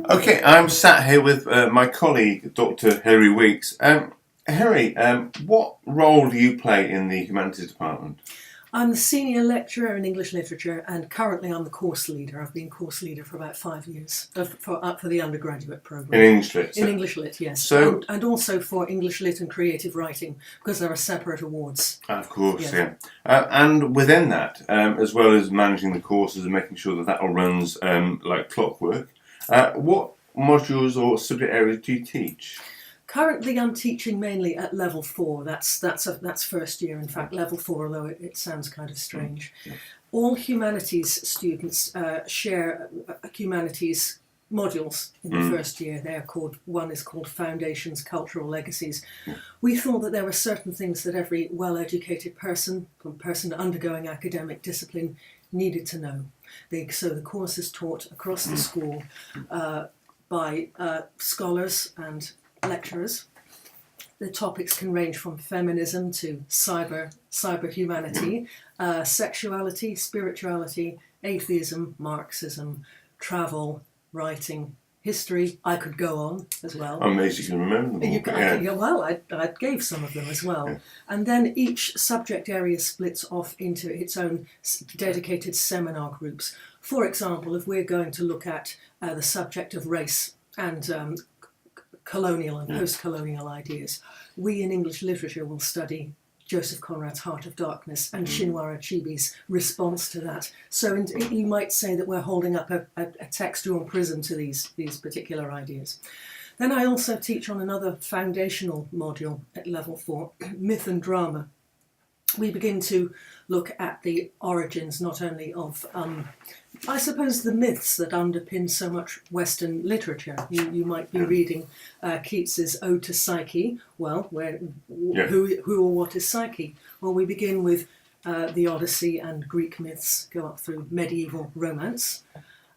Okay, I'm sat here with my colleague, Dr. Hilary Weeks. Hilary, what role do you play in the humanities department? I'm the senior lecturer in English literature, and currently I'm the course leader. I've been course leader for about 5 years for the undergraduate In programme. English lit. In English Lit, yes. So, And also for English Lit and creative writing, because there are separate awards. of course, Yes. yeah. And within that, as well as managing the courses and making sure that that all runs like clockwork, what modules or subject areas do you teach? Currently, I'm teaching mainly at level 4. That's first year, in fact, level 4. Although it sounds kind of strange. Yeah. All humanities students share humanities modules in the first year. One is called Foundations, Cultural Legacies. Yeah. We thought that there were certain things that every well-educated person undergoing academic discipline needed to know. So the course is taught across the school by scholars and lecturers. The topics can range from feminism to cyber humanity, sexuality, spirituality, atheism, Marxism, travel, writing, history. I could go on as well. I'm amazed you can remember them all. I gave some of them as well. Yeah. And then each subject area splits off into its own dedicated seminar groups. For example, if we're going to look at the subject of race and colonial and post-colonial ideas, we in English literature will study Joseph Conrad's Heart of Darkness and Chinua Achebe's response to that. So you might say that we're holding up a textual prism to these particular ideas. Then I also teach on another foundational module at level 4, myth and drama. We begin to look at the origins not only of, I suppose, the myths that underpin so much Western literature. You might be reading Keats's Ode to Psyche. Well, who or what is Psyche? Well, we begin with the Odyssey and Greek myths, go up through medieval romance.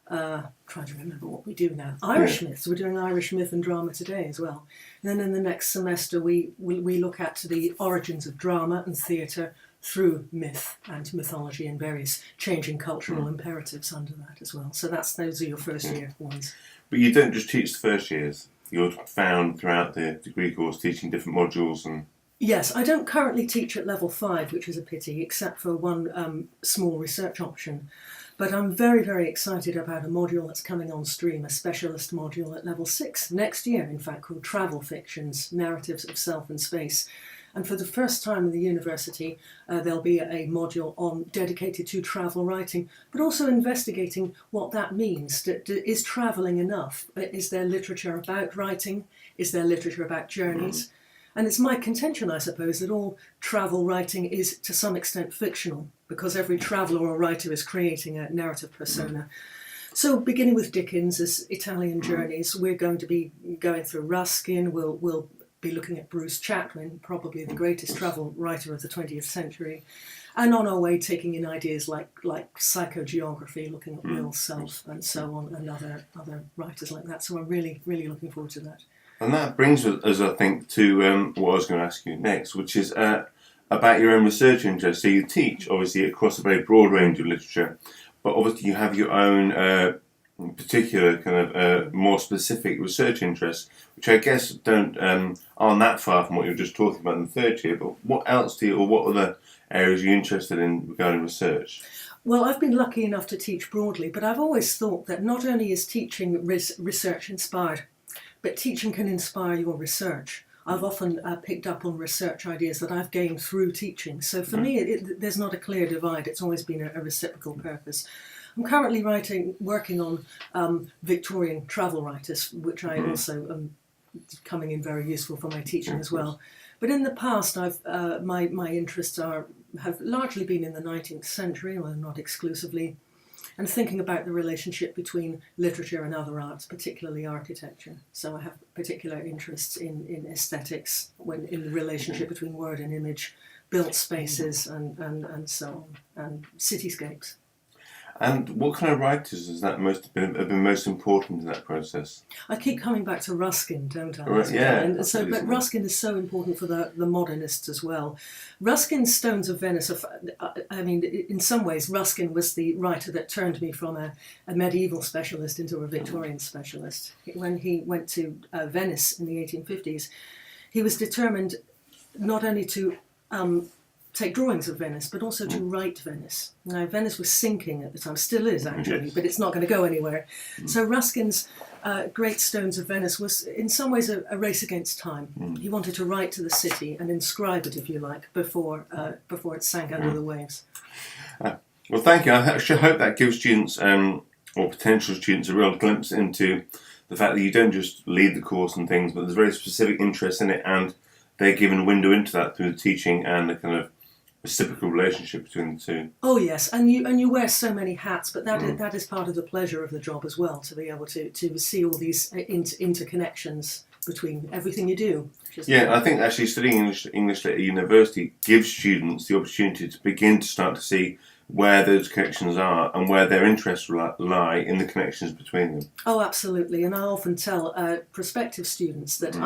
Trying to remember what we do now. Irish myths. We're doing Irish myth and drama today as well. And then in the next semester we look at the origins of drama and theatre through myth and mythology and various changing cultural imperatives under that as well. So those are your first year ones. But you don't just teach the first years. You're found throughout the degree course teaching different modules and... Yes, I don't currently teach at level 5, which is a pity, except for one small research option. But I'm very, very excited about a module that's coming on stream, a specialist module at level 6, next year, in fact, called Travel Fictions, Narratives of Self and Space. And for the first time in the university, there'll be a module dedicated to travel writing, but also investigating what that means. Is travelling enough? Is there literature about writing? Is there literature about journeys? And it's my contention, I suppose, that all travel writing is to some extent fictional, because every traveller or writer is creating a narrative persona. So beginning with Dickens' Italian Journeys, we're going to be going through Ruskin, we'll be looking at Bruce Chatwin, probably the greatest travel writer of the 20th century, and on our way taking in ideas like psychogeography, looking at Will's self and so on, and other writers like that. So I'm really, really looking forward to that. And that brings us, I think, to what I was going to ask you next, which is about your own research interest. So you teach, obviously, across a very broad range of literature, but obviously you have your own particular kind of more specific research interests, which I guess aren't that far from what you were just talking about in the third year. But what else or what other areas are you interested in regarding research? Well, I've been lucky enough to teach broadly, but I've always thought that not only is teaching research inspired, but teaching can inspire your research. I've often picked up on research ideas that I've gained through teaching. So for me, there's not a clear divide. It's always been a reciprocal purpose. I'm currently working on Victorian travel writers, which I also am coming in very useful for my teaching as well. But in the past, my interests have largely been in the 19th century, although not exclusively, and thinking about the relationship between literature and other arts, particularly architecture. So I have particular interests in aesthetics, in the relationship between word and image, built spaces and so on, and cityscapes. And what kind of writers has that have been most important in that process? I keep coming back to Ruskin, don't I? Right, yeah. And so, but Ruskin is so important for the modernists as well. Ruskin's Stones of Venice, I mean, in some ways, Ruskin was the writer that turned me from a medieval specialist into a Victorian specialist. When he went to Venice in the 1850s, he was determined not only to take drawings of Venice, but also to write Venice. Now, Venice was sinking at the time, still is actually, but it's not going to go anywhere. So Ruskin's Great Stones of Venice was in some ways a race against time. He wanted to write to the city and inscribe it, if you like, before it sank under the waves. Well, thank you. I actually hope that gives students, or potential students, a real glimpse into the fact that you don't just lead the course and things, but there's a very specific interest in it, and they're given a window into that through the teaching and the kind of reciprocal relationship between the two. Oh yes, and you wear so many hats, but that is part of the pleasure of the job as well, to be able to see all these interconnections between everything you do. Yeah, I think actually studying English at a university gives students the opportunity to begin to start to see where those connections are and where their interests lie in the connections between them. Oh, absolutely, and I often tell prospective students that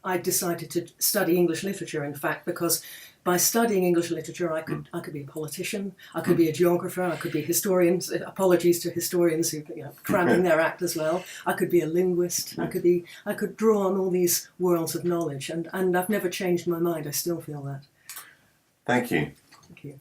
I decided to study English literature, in fact, because by studying English literature, I could be a politician, I could be a geographer, I could be historians. Apologies to historians who cramming their act as well. I could be a linguist. I could draw on all these worlds of knowledge, and I've never changed my mind. I still feel that. Thank you. Thank you.